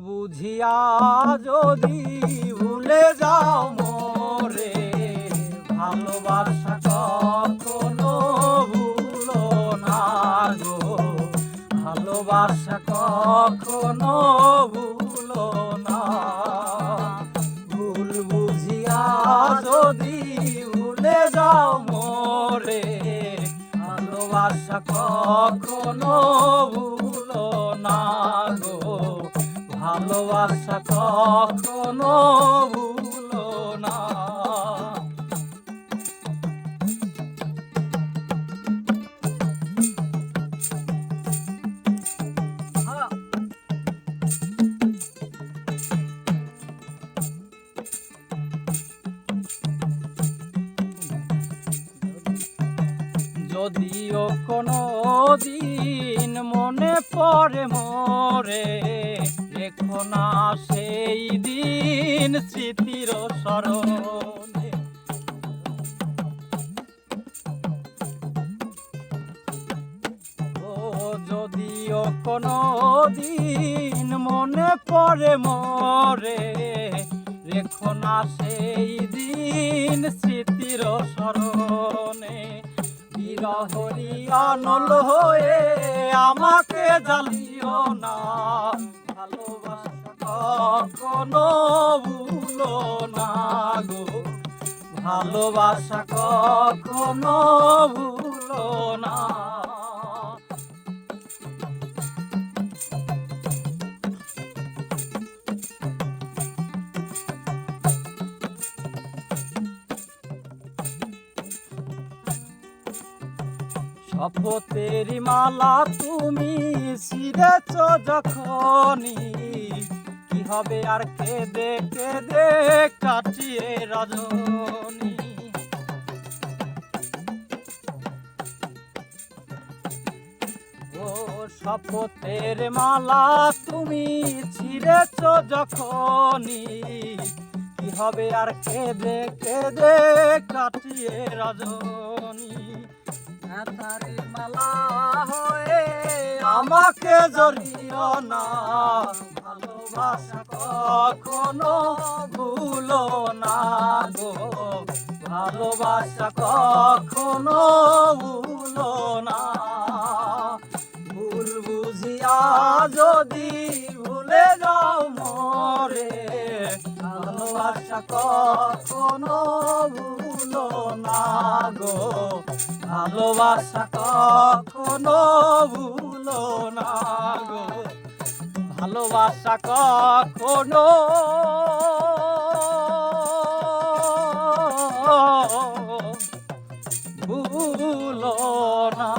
বুঝিয়া যদি ভুলে যাও মোরে, ভালোবাসা কখনো ভুলো না গো, ভালোবাসা কখনো ভুলো না। ভুল বুঝিয়া যদি ভুলে যাও মোরে, ভালোবাসা কখনো ভুলো না গো, ভালোবাসা কখনো ভুলো না। যদিও কোনো দিন মনে পড়ে মোরে, রেখো না সেই দিন স্মৃতির স্মরণে। ও যদিও কোনো দিন মনে পড়ে মোরে, রেখো না সেই দিন স্মৃতির স্মরণে। বিরহরি অনল হয়ে আমাকে জ্বালিও না, ভালোবাসা কখনো ভুলো না গো, ভালোবাসা কখনো ভুলো না। শপথের মালা তুমি ছিঁড়েছ যখনই, কি হবে আর কেঁদে কেঁদে কাটিয়ে রজনী। ও শপথের মালা তুমি ছিঁড়েছ যখনই, কি হবে আর কেঁদে কেঁদে কাটিয়ে রজনী। তারি মালা হয়ে আমাকে জড়িও না, ভালোবাসা কখনো ভুলো না গো, ভালোবাসা কখনো ভুলো না। ভুল বুঝিয়া যদি ভুলে যাও মোরে, ভালোবাসা কখনো ভুলো না গো, ভালোবাসা কখনো ভুলো না গো, ভালোবাসা কখনো ভুলো না।